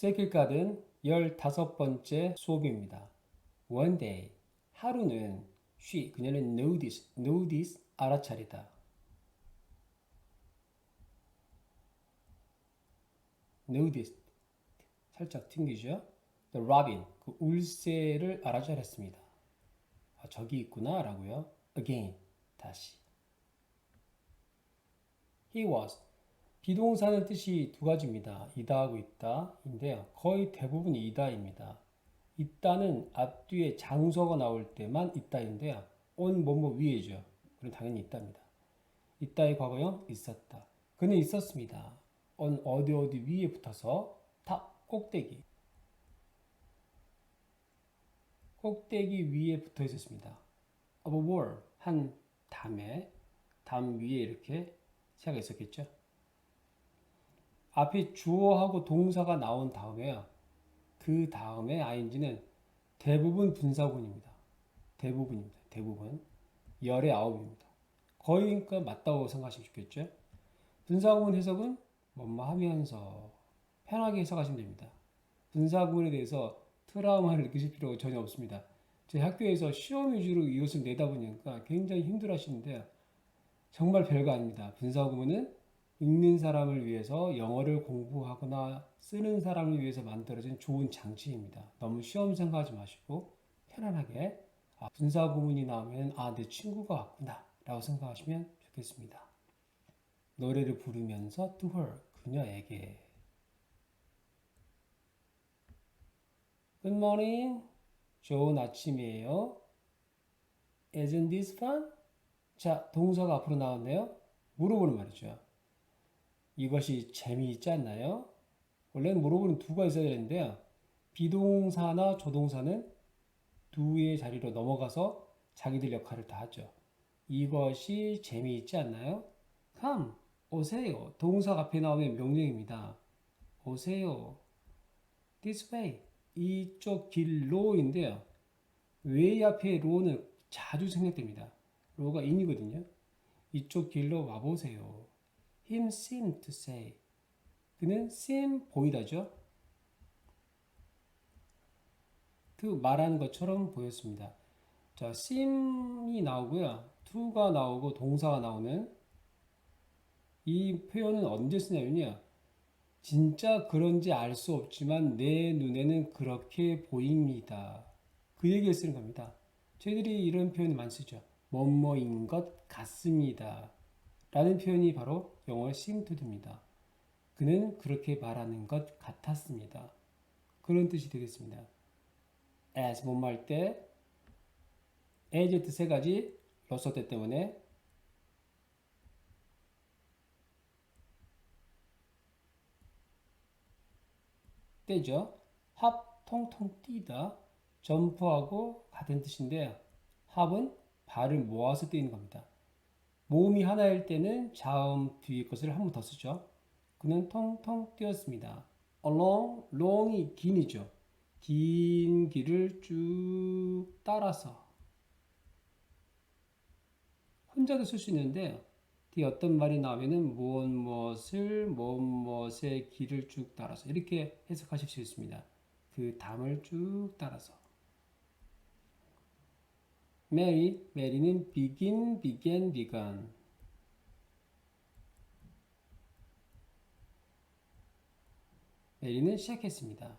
세길가든 15번째 수업입니다. One day, 하루는 그녀는 notice, 알아차리다. noticed, 살짝 튕기죠? The robin, 그 울새를 알아차렸습니다. 아, 저기 있구나 라고요. Again, 다시. He was, 비동사는 뜻이 두 가지입니다. 이다하고 있다인데요. 거의 대부분이 이다입니다. 있다는 앞뒤에 장소가 나올 때만 있다인데요. on 뭐뭐 위에죠. 그럼 당연히 있답니다. 있다의 과거형 있었다. 그는 있었습니다. on 어디 위에 붙어서 탑 꼭대기. 꼭대기 위에 붙어 있었습니다. of a wall 한 담에 담 위에 이렇게 새가 있었겠죠. 앞에 주어하고 동사가 나온 다음에요. 그 다음에 ing는 대부분 분사구문입니다. 대부분입니다. 대부분. 열의 아홉입니다. 거의 그러니까 맞다고 생각하시면 좋겠죠. 분사구문 해석은 뭐뭐 하면서 편하게 해석하시면 됩니다. 분사구문에 대해서 트라우마를 느끼실 필요가 전혀 없습니다. 제 학교에서 시험 위주로 이것을 내다 보니까 굉장히 힘들어 하시는데 정말 별거 아닙니다. 분사구문은 읽는 사람을 위해서 영어를 공부하거나 쓰는 사람을 위해서 만들어진 좋은 장치입니다. 너무 시험 생각하지 마시고 편안하게 분사구문이 나오면 내 친구가 왔구나 라고 생각하시면 좋겠습니다. 노래를 부르면서 to her, 그녀에게 Good morning, 좋은 아침이에요. Isn't this fun? 자, 동사가 앞으로 나왔네요. 물어보는 말이죠. 이것이 재미있지 않나요? 원래는 물어보는 두가 있어야 되는데요. 비동사나 조동사는 두의 자리로 넘어가서 자기들 역할을 다 하죠. 이것이 재미있지 않나요? Come, 오세요. 동사가 앞에 나오면 명령입니다. 오세요. This way, 이쪽 길로인데요. way 앞에 로는 자주 생략됩니다. 로가 in이거든요. 이쪽 길로 와보세요. Him seemed to say. 그는 seem 보이다죠. 그 말하는 것처럼 보였습니다. 자, seem이 나오고요. to가 나오고 동사가 나오는 이 표현은 언제 쓰냐면요. 진짜 그런지 알 수 없지만 내 눈에는 그렇게 보입니다. 그 얘기를 쓰는 겁니다. 저희들이 이런 표현을 많이 쓰죠. 뭐뭐인 것 같습니다. 라는 표현이 바로 영어의 seem to do입니다. 그는 그렇게 말하는 것 같았습니다. 그런 뜻이 되겠습니다. as 뭐뭐 할 때 as 세 가지 로서 때 때문에 때죠. 합 통통 뛰다 점프하고 같은 뜻인데요. 합은 발을 모아서 뛰는 겁니다. 모음이 하나일 때는 자음 뒤에 것을 한 번 더 쓰죠. 그는 통통 뛰었습니다. along, long이 긴이죠. 긴 길을 쭉 따라서 혼자도 쓸 수 있는데 뒤에 어떤 말이 나오면은 무엇의 길을 쭉 따라서 이렇게 해석하실 수 있습니다. 그 담을 쭉 따라서. 메리는 begin, began, begun. 메리는 시작했습니다.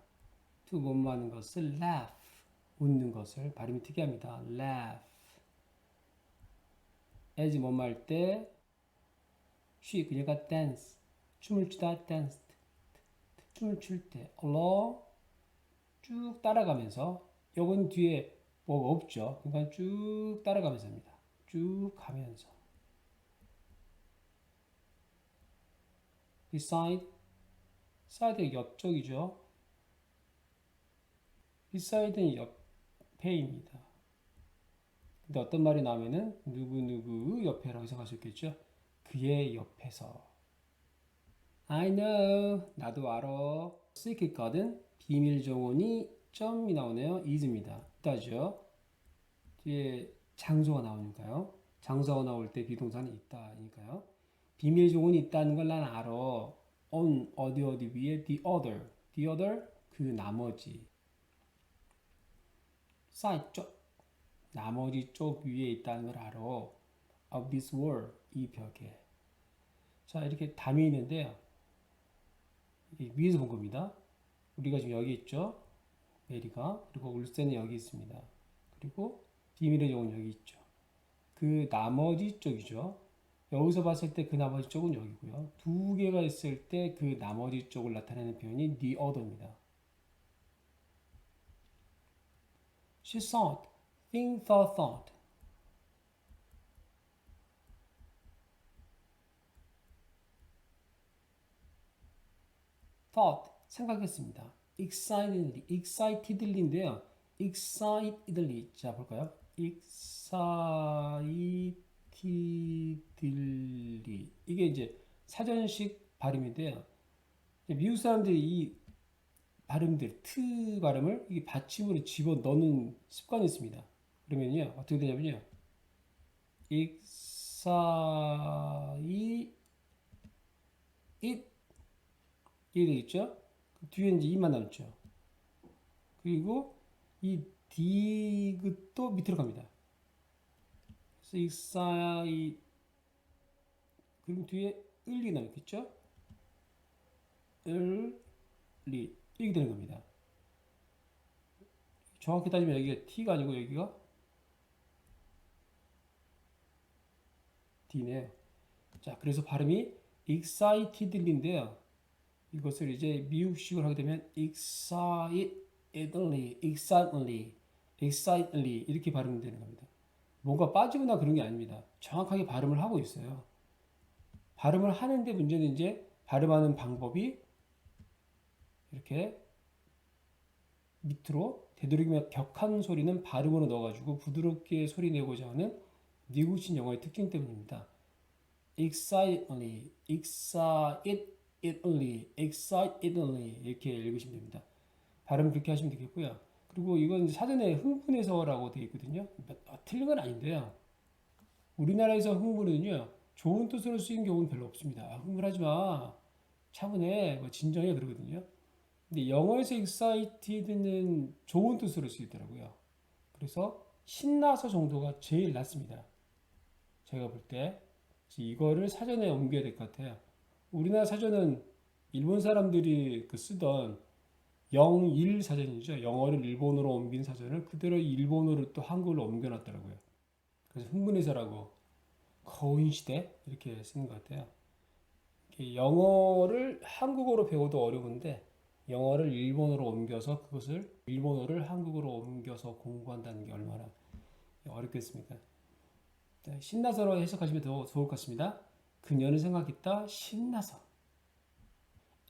to 뭐뭐 하는 것을 laugh, 웃는 것을 발음이 특이합니다. laugh. as 뭐뭐 할 때 그녀가 dance, 춤을 추다 danced. 춤을 출 때 along 쭉 따라가면서 요건 뒤에 뭐가 없죠. 그러니까 쭉 따라가면서 합니다. 쭉 가면서. beside, side의 옆쪽이죠. beside는 옆에입니다. 근데 어떤 말이 나오면은 누구 옆에라고 해석할 수 있겠죠. 그의 옆에서. I know, 나도 알아. secret garden, 비밀 정원이 점이 나오네요. is입니다. 있다죠. 뒤에 장소가 나오니까요. 장소가 나올 때 비동사는 있다니까요. 비밀 정원이 있다는 걸 난 알아. on 어디 위에 the other the other 그 나머지 side 쪽 나머지 쪽 위에 있다는 걸 알아. of this wall 이 벽에. 자 이렇게 담이 있는데요. 이게 위에서 본 겁니다. 우리가 지금 여기 있죠. 메리가 그리고 울센은 여기 있습니다. 그리고 비밀의 종은 여기 있죠. 그 나머지 쪽이죠. 여기서 봤을 때 그 나머지 쪽은 여기고요. 두 개가 있을 때 그 나머지 쪽을 나타내는 표현이 the other입니다. She thought, think, thought. thought, 생각했습니다. excitedly인데요. excitedly, 자 볼까요? excitedly 이게 이제 사전식 발음인데요. 미국 사람들이 이 발음들, 트 발음을 이게 받침으로 집어 넣는 습관이 있습니다. 그러면요 어떻게 되냐면요, excite 이게 되겠죠? 그 뒤에 이제 이만 남죠. 그리고 이 디귿도 밑으로 갑니다. 그래서 익사이 그럼 뒤에 을리 남겠죠? 을리 이렇게 되는 겁니다. 정확히 따지면 여기가 T가 아니고 여기가 D네요. 자, 그래서 발음이 excitedly인데요. 이것을 이제 미국식으로 하게 되면 excitedly, excitedly, excitedly 이렇게 발음되는 겁니다. 뭔가 빠지거나 그런 게 아닙니다. 정확하게 발음을 하고 있어요. 발음을 하는데 문제는 이제 발음하는 방법이 이렇게 밑으로 되도록이면 격한 소리는 발음으로 넣어가지고 부드럽게 소리 내고자 하는 미국식 영어의 특징 때문입니다. excitedly, excitedly, excitedly 이렇게 읽으시면 됩니다. 발음 그렇게 하시면 되겠고요. 그리고 이건 사전에 흥분해서라고 되어 있거든요. 틀린 건 아닌데요. 우리나라에서 흥분은요, 좋은 뜻으로 쓰인 경우는 별로 없습니다. 흥분하지 마, 차분해, 뭐 진정해 그러거든요. 근데 영어에서 excited는 좋은 뜻으로 쓰이더라고요. 그래서 신나서 정도가 제일 낫습니다. 제가 볼 때. 이거를 사전에 옮겨야 될 것 같아요. 우리나라 사전은 일본 사람들이 그 쓰던 영일 사전이죠. 영어를 일본어로 옮긴 사전을 그대로 일본어로 또 한글로 옮겨놨더라고요. 그래서 흥분해서라고 거인시대 이렇게 쓰는 것 같아요. 영어를 한국어로 배워도 어려운데 영어를 일본어로 옮겨서 그것을 일본어를 한국어로 옮겨서 공부한다는 게 얼마나 어렵겠습니까? 신나서로 해석하시면 더 좋을 것 같습니다. 그녀는 생각했다. 신나서.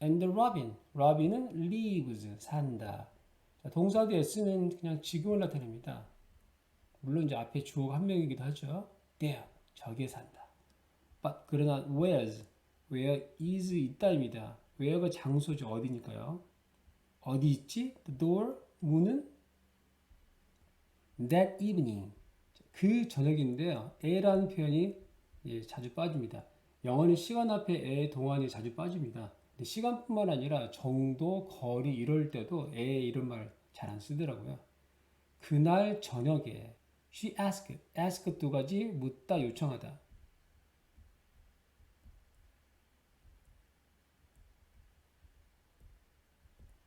And the robin. robin은 lives. 산다. 자, 동사도 s는 그냥 지금을 나타냅니다. 물론 이제 앞에 주어가 한 명이기도 하죠. there. 저기에 산다. But 그러나 where's. where is 있다입니다. where가 장소죠. 어디니까요. 어디 있지? The door. 문은 that evening. 그 저녁인데요. 에라는 표현이 자주 빠집니다. 영어는 시간 앞에 에 동안이 자주 빠집니다. 근데 시간뿐만 아니라 정도, 거리 이럴 때도 에 이런 말 잘 안 쓰더라고요. 그날 저녁에 she asked, ask 두 가지 묻다, 요청하다.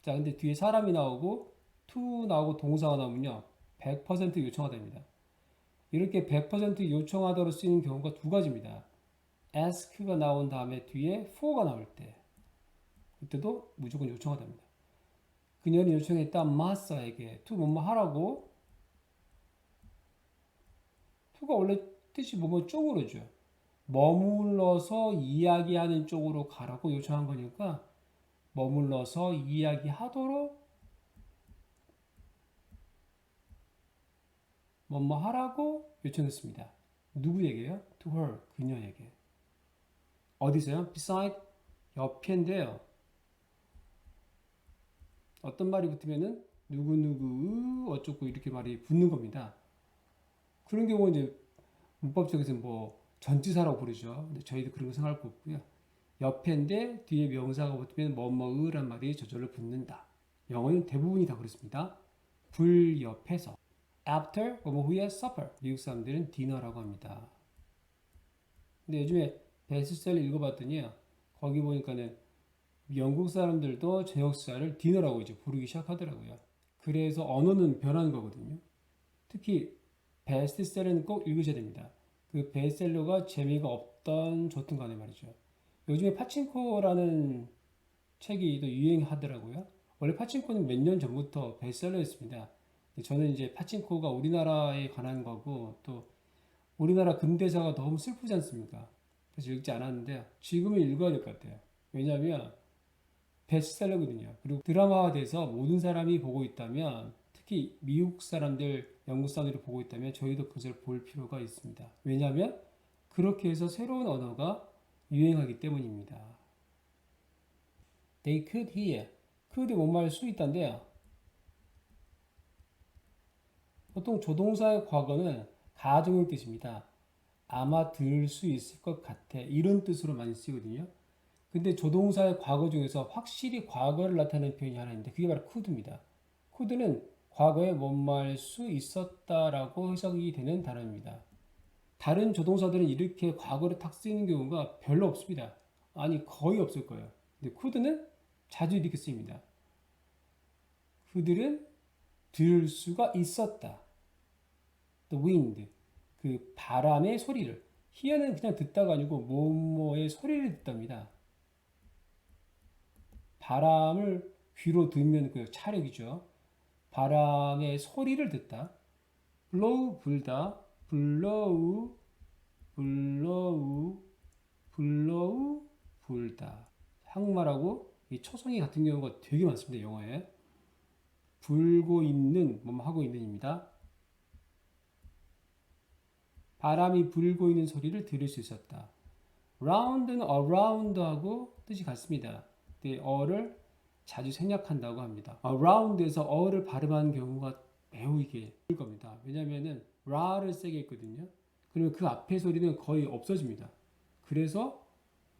자, 근데 뒤에 사람이 나오고 to 나오고 동사가 나오면요. 100% 요청하다입니다. 이렇게 100% 요청하다로 쓰이는 경우가 두 가지입니다. ask가 나온 다음에 뒤에 for가 나올 때 그때도 무조건 요청하답니다. 그녀는 요청했다 마사에게 to 뭐뭐 하라고. to가 원래 뜻이 뭐뭐 쪽으로죠. 머물러서 이야기하는 쪽으로 가라고 요청한 거니까 머물러서 이야기하도록 뭐뭐 하라고 요청했습니다. 누구에게요? To her, 그녀에게. 어디서요? beside, 옆인데요. 어떤 말이 붙으면은 누구누구 어쩌고 이렇게 말이 붙는 겁니다. 그런 경우는 이제 문법적에서 뭐 전치사라고 부르죠. 근데 저희도 그런 거 생각할 거 없고요. 옆에인데 뒤에 명사가 붙으면 뭐뭐으란 말이 저절로 붙는다. 영어는 대부분이 다 그렇습니다. 불 옆에서 after 뭐뭐 후에 supper. 미국 사람들은 디너라고 합니다. 근데 요즘에 베스트셀러 읽어봤더니 거기 보니까는 영국 사람들도 저녁 식사를 디너라고 이제 부르기 시작하더라고요. 그래서 언어는 변하는 거거든요. 특히 베스트셀러는 꼭 읽으셔야 됩니다. 그 베스트셀러가 재미가 없던 좋든 간에 말이죠. 요즘에 파친코라는 책이 또 유행하더라고요. 원래 파친코는 몇 년 전부터 베스트셀러였습니다. 저는 이제 파친코가 우리나라에 관한 거고 또 우리나라 근대사가 너무 슬프지 않습니까? 그래서 읽지 않았는데 지금은 읽어야 될 것 같아요. 왜냐하면 베스트셀러거든요. 그리고 드라마화돼서 모든 사람이 보고 있다면 특히 미국 사람들, 영국 사람들이 보고 있다면 저희도 그것을 볼 필요가 있습니다. 왜냐하면 그렇게 해서 새로운 언어가 유행하기 때문입니다. They could hear. could 뭔 수 있다인데요. 보통 조동사의 과거는 가정의 뜻입니다. 아마 들을 수 있을 것 같아. 이런 뜻으로 많이 쓰거든요. 근데 조동사의 과거 중에서 확실히 과거를 나타내는 표현이 하나 있는데 그게 바로 could입니다. could는 과거에 뭔 수 있었다라고 해석이 되는 단어입니다. 다른 조동사들은 이렇게 과거를 탁 쓰이는 경우가 별로 없습니다. 아니 거의 없을 거예요. 근데 could는 자주 이렇게 쓰입니다. 그들은 들을 수가 있었다. The wind, 그 바람의 소리를. hear는 그냥 듣다가 아니고 뭐뭐의 소리를 듣답니다. 바람을 귀로 듣는 그 차력이죠. 바람의 소리를 듣다. blow 불다. blow blow blow 불다. 한국말하고 이 초성이 같은 경우가 되게 많습니다. 영어에. 불고 있는 뭐 하고 있는입니다. 바람이 불고 있는 소리를 들을 수 있었다. round는 around하고 뜻이 같습니다. 어를 자주 생략한다고 합니다. around에서 어를 발음하는 경우가 매우 이게 을 겁니다. 왜냐면은 ra를 세게 했거든요. 그러면 그 앞에 소리는 거의 없어집니다. 그래서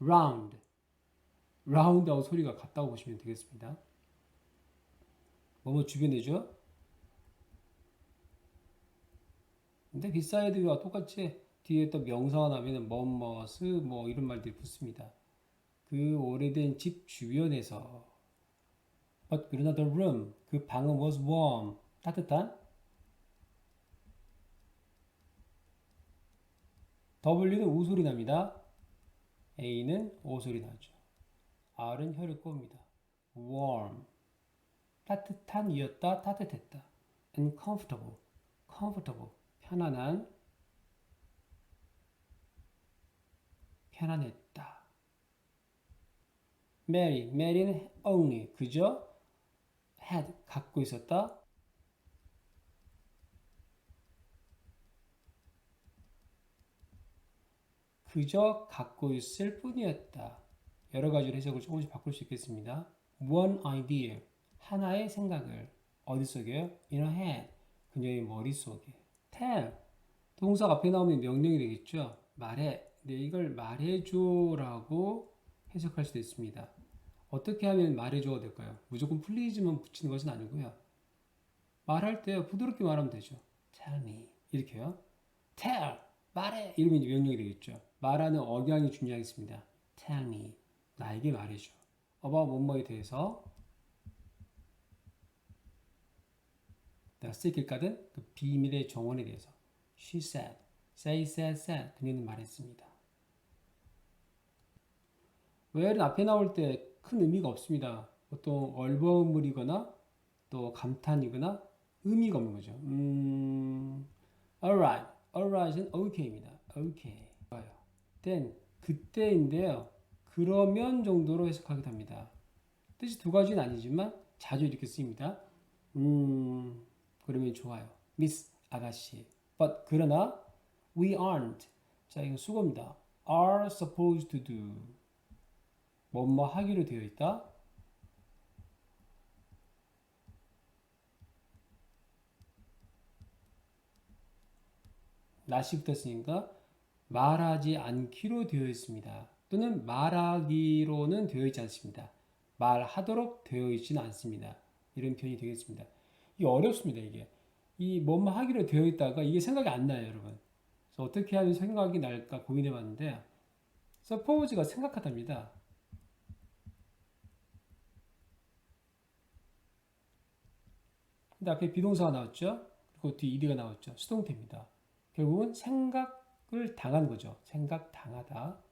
round, round하고 소리가 같다고 보시면 되겠습니다. 뭐뭐 주변이죠. 근데 beside와 똑같이 뒤에 또 명사가 나면 뭐뭐스 뭐 이런 말들이 붙습니다. 그 오래된 집 주변에서 But 그러나 the room 그 방은 was warm 따뜻한 W는 우소리 납니다. A는 오소리 나죠. R은 혀를 꼽니다. warm 따뜻한 이었다 따뜻했다. and comfortable 편안한 편안했다. Mary는 only 그저 had 갖고 있었다. 그저 갖고 있을 뿐이었다. 여러 가지로 해석을 조금씩 바꿀 수 있겠습니다. One idea, 하나의 생각을 어디 속에요? In her head, 그녀의 머릿속에. Tell, 동사 앞에 나오면 명령이 되겠죠. 말해, 네, 이걸 말해줘라고 해석할 수도 있습니다. 어떻게 하면 말해줘가 될까요? 무조건 please만 붙이는 것은 아니고요. 말할 때 부드럽게 말하면 되죠. Tell me 이렇게요. Tell 말해 이러면 이제 명령이 되겠죠. 말하는 억양이 중요하겠습니다. Tell me 나에게 말해줘. about 뭐뭐에 대해서 내가 쓰길 그 비밀의 정원에 대해서 She said, said 그녀는 말했습니다. where는 앞에 나올 때 큰 의미가 없습니다. 보통 얼버무리거나 또 감탄이거나 의미가 없는 거죠. alright, alright은 okay입니다. okay. 좋아요. then 그때인데요. 그러면 정도로 해석하기도 합니다. 뜻이 두 가지는 아니지만 자주 이렇게 쓰입니다. 그러면 좋아요. 미스 아가씨. but 그러나 we aren't. 자, 이건 수고입니다. are supposed to do. 뭐뭐 하기로 되어 있다. not이 붙었으니까 말하지 않기로 되어 있습니다. 또는 말하기로는 되어 있지 않습니다. 말하도록 되어 있지는 않습니다. 이런 표현이 되겠습니다. 이게 어렵습니다, 이게. 이 뭐뭐 하기로 되어 있다가 이게 생각이 안 나요, 여러분. 그래서 어떻게 하면 생각이 날까 고민해 봤는데, suppose가 생각하답니다. 근데 앞에 비동사가 나왔죠? 그리고 뒤에 ed가 나왔죠? 수동태입니다. 결국은 생각을 당한 거죠. 생각당하다.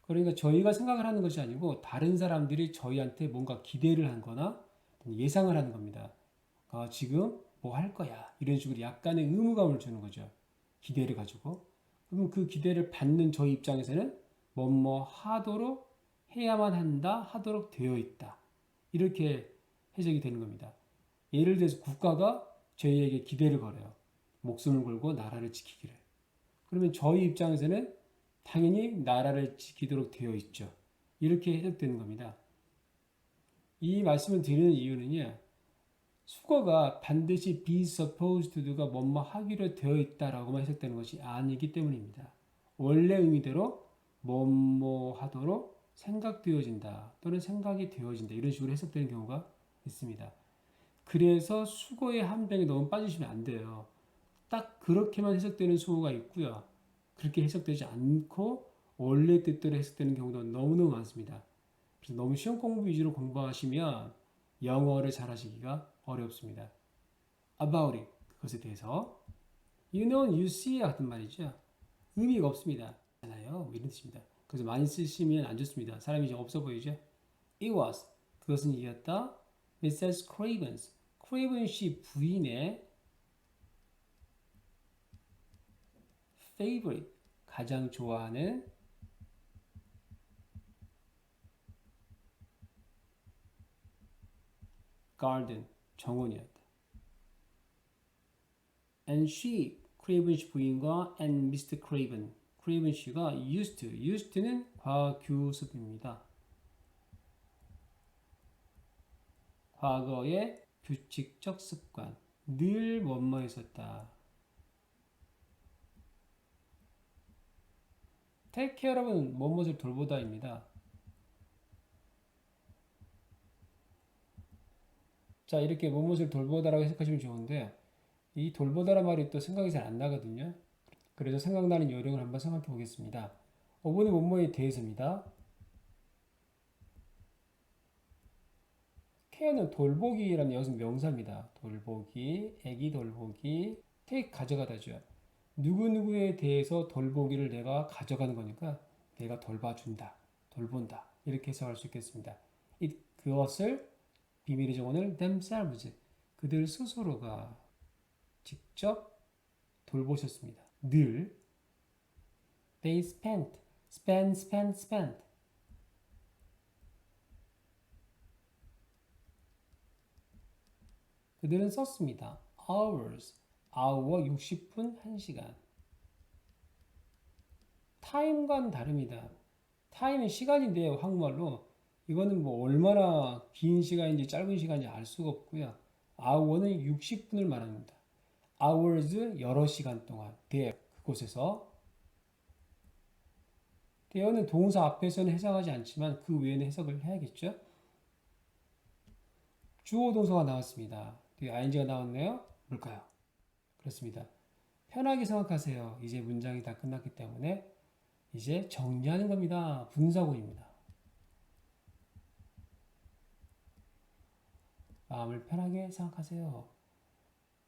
그러니까 저희가 생각을 하는 것이 아니고 다른 사람들이 저희한테 뭔가 기대를 하거나 예상을 하는 겁니다. 지금 뭐 할 거야. 이런 식으로 약간의 의무감을 주는 거죠. 기대를 가지고. 그러면 그 기대를 받는 저희 입장에서는 뭐뭐 하도록 해야만 한다, 하도록 되어 있다. 이렇게 해석이 되는 겁니다. 예를 들어서 국가가 저희에게 기대를 걸어요. 목숨을 걸고 나라를 지키기를. 그러면 저희 입장에서는 당연히 나라를 지키도록 되어 있죠. 이렇게 해석되는 겁니다. 이 말씀을 드리는 이유는요. 수거가 반드시 be supposed to가 뭐뭐 하기로 되어 있다라고만 해석되는 것이 아니기 때문입니다. 원래 의미대로 뭐뭐 하도록 생각되어진다 또는 생각이 되어진다 이런 식으로 해석되는 경우가 있습니다. 그래서 수거의 함정에 너무 빠지시면 안 돼요. 딱 그렇게만 해석되는 수거가 있고요. 그렇게 해석되지 않고 원래 뜻대로 해석되는 경우도 너무너무 많습니다. 그래서 너무 시험 공부 위주로 공부하시면 영어를 잘하시기가 어렵습니다. About it. 그것에 대해서. You know, you see 같은 말이죠. 의미가 없습니다. 잖아요. 이런 뜻입니다. 그래서 많이 쓰시면 안 좋습니다. 사람이 좀 없어 보이죠? It was. 그것은 이었다. Mrs. Craven's. Craven 씨 부인의 favorite. 가장 좋아하는 garden. 정원이었다. And she, 크레이븐 씨 부인과 and Mr. Craven, 크레이븐 씨가 used는 과교습입니다. 과거의 규칙적 습관, 늘 뭐뭐 했었다. take care은 뭐뭇을 돌보다입니다. 자, 이렇게 뭐뭇을 돌보다라고 해석하시면 좋은데 이 돌보다란 말이 또 생각이 잘 안 나거든요. 그래서 생각나는 요령을 한번 생각해 보겠습니다. 5번의 뭐뭐에 대해서입니다. 케어는 돌보기라는 여기서 명사입니다. 돌보기, 애기 돌보기, take 가져가다죠. 누구누구에 대해서 돌보기를 내가 가져가는 거니까 내가 돌봐준다, 돌본다 이렇게 해석할 수 있겠습니다. 그것을 비밀의 정원을 themselves 그들 스스로가 직접 돌보셨습니다. 늘 they spent 그들은 썼습니다. hours hour 60분 1시간 time과는 다릅니다. time은 시간인데요. 한국말로 이거는 뭐 얼마나 긴 시간인지 짧은 시간인지 알 수가 없고요. hour는 60분을 말합니다. hours 여러 시간 동안 there 그곳에서 there는 동사 앞에서는 해석하지 않지만 그 외에는 해석을 해야겠죠. 주어 동사가 나왔습니다. 뒤에 ing가 나왔네요. 뭘까요? 그렇습니다. 편하게 생각하세요. 이제 문장이 다 끝났기 때문에 이제 정리하는 겁니다. 분사구입니다. 마음을 편하게 생각하세요.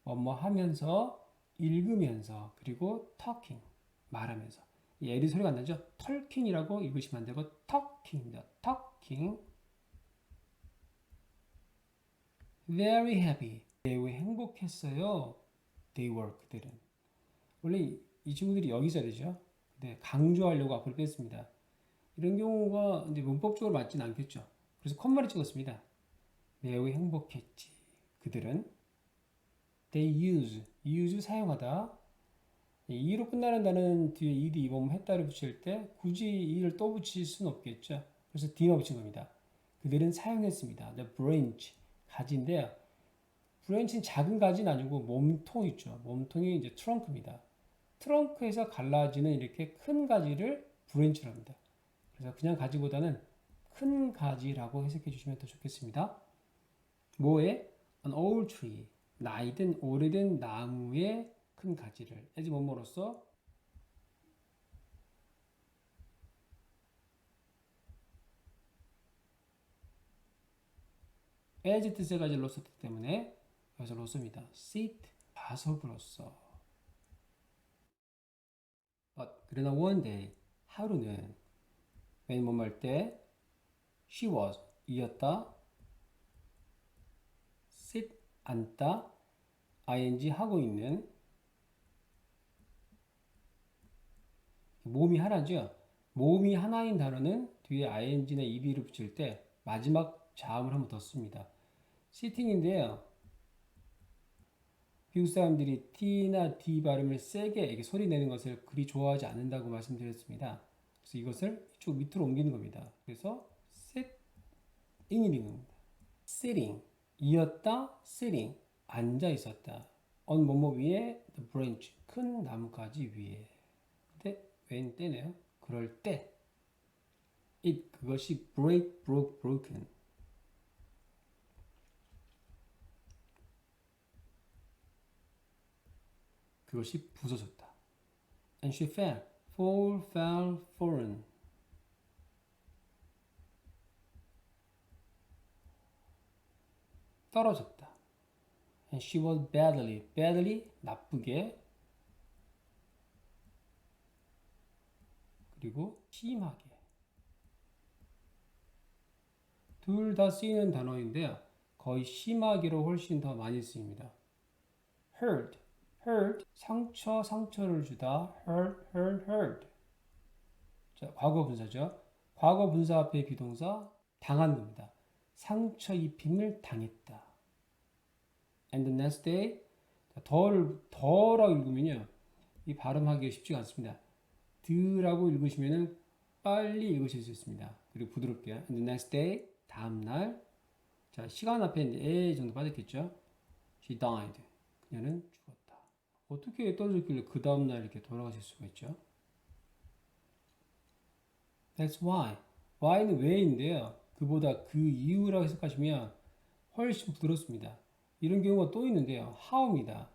뭐뭐 하면서, 읽으면서, 그리고 talking, 말하면서. 이 L이 소리가 안 나죠? talking이라고 읽으시면 안 되고 talking입니다. talking. Very happy. 매우 행복했어요. They were 그들은. 원래 이 친구들이 여기서 되죠. 근데 강조하려고 앞을 뺐습니다. 이런 경우가 이제 문법적으로 맞진 않겠죠. 그래서 컴마를 찍었습니다. 매우 행복했지. 그들은 they use 사용하다. e로 끝나는 단어는 뒤에 ed, 이범, 했다를 붙일 때 굳이 e를 또 붙일 수는 없겠죠. 그래서 d만 붙인 겁니다. 그들은 사용했습니다. the branch 가지인데요. 브랜치는 작은 가지는 아니고 몸통 있죠. 몸통이 이제 트렁크입니다. 트렁크에서 갈라지는 이렇게 큰 가지를 브랜치로 합니다. 그래서 그냥 가지보다는 큰 가지라고 해석해 주시면 더 좋겠습니다. 뭐에? An old tree. 나이든 오래된 나무의 큰 가지를 as 뭐뭐로써 as 뜻의 가지를 썼기 때문에 여기서 로서입니다. sit 좌석으로서. But 그러나 one day 하루는 when 뭐뭐 할 때 she was 이었다 sit 앉다 ing 하고 있는 몸이 하나죠. 몸이 하나인 단어는 뒤에 ing나 ed를 붙일 때 마지막 자음을 한번 더 씁니다. sitting인데요. 미국 사람들이 T나 D 발음을 세게 이렇게 소리 내는 것을 그리 좋아하지 않는다고 말씀드렸습니다. 그래서 이것을 이쪽 밑으로 옮기는 겁니다. 그래서 sitting이 되는 겁니다. sitting 이었다 sitting 앉아 있었다. on 뭐뭐 위에 the branch 큰 나뭇가지 위에. 근데 when 때네요. 그럴 때 it 그것이 break broke broken 그것이 부서졌다. And she fell, fall, fell, fallen. 떨어졌다. And she was badly, badly 나쁘게 그리고 심하게 둘 다 쓰이는 단어인데요. 거의 심하게로 훨씬 더 많이 쓰입니다. hurt, hurt 상처를 주다 hurt 자, 과거 분사죠. 과거 분사 앞에 비동사 당한 겁니다. 상처 입힘을 당했다. And the next day 더라고 읽으면요. 이 발음하기가 쉽지가 않습니다. 드라고 읽으시면은 빨리 읽으실 수 있습니다. 그리고 부드럽게 And the next day 다음날 자 시간 앞에 에 정도 빠졌겠죠. She died. 그녀는 죽었다. 어떻게 떨어졌길래 그 다음날 이렇게 돌아가실 수가 있죠? That's why. why는 왜인데요. 그보다 그 이유라고 해석하시면 훨씬 부드럽습니다. 이런 경우가 또 있는데요. how입니다.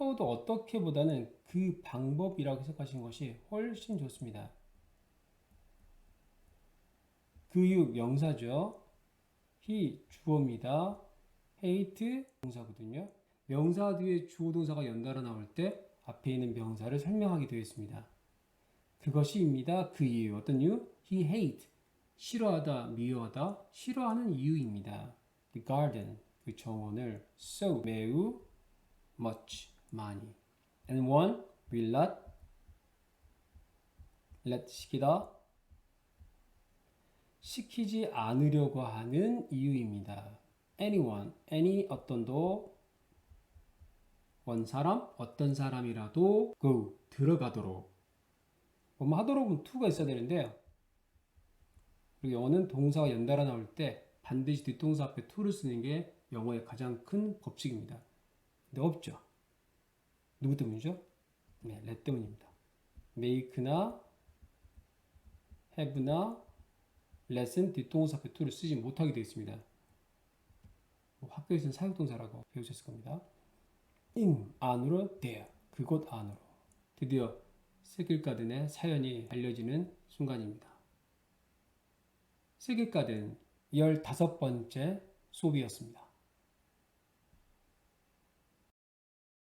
how도 어떻게 보다는 그 방법이라고 해석하시는 것이 훨씬 좋습니다. 그 이유 명사죠. he 주어입니다. hate 동사거든요. 명사 뒤에 주어 동사가 연달아 나올 때 앞에 있는 명사를 설명하게 되어 있습니다. 그것이입니다. 그 이유. 어떤 이유? He hate. 싫어하다, 미워하다, 싫어하는 이유입니다. The garden. 그 정원을 so 매우 much 많이. And one will not let 시키다 시키지 않으려고 하는 이유입니다. anyone, any 어떤도 원 사람, 어떤 사람이라도 go 들어가도록 뭐뭐 하도록은 to가 있어야 되는데요. 그리고 영어는 동사가 연달아 나올 때 반드시 뒷동사 앞에 to를 쓰는 게 영어의 가장 큰 법칙입니다. 근데 없죠. 누구 때문이죠? 네, let 때문입니다. make나 have나 let은 뒷동사 앞에 to를 쓰지 못하게 되어 있습니다. 학교에서는 사용동사라고 배우셨을 겁니다. in 안으로 there 그곳 안으로 드디어 세길가든의 사연이 알려지는 순간입니다. 세길가든 15번째 수업이었습니다.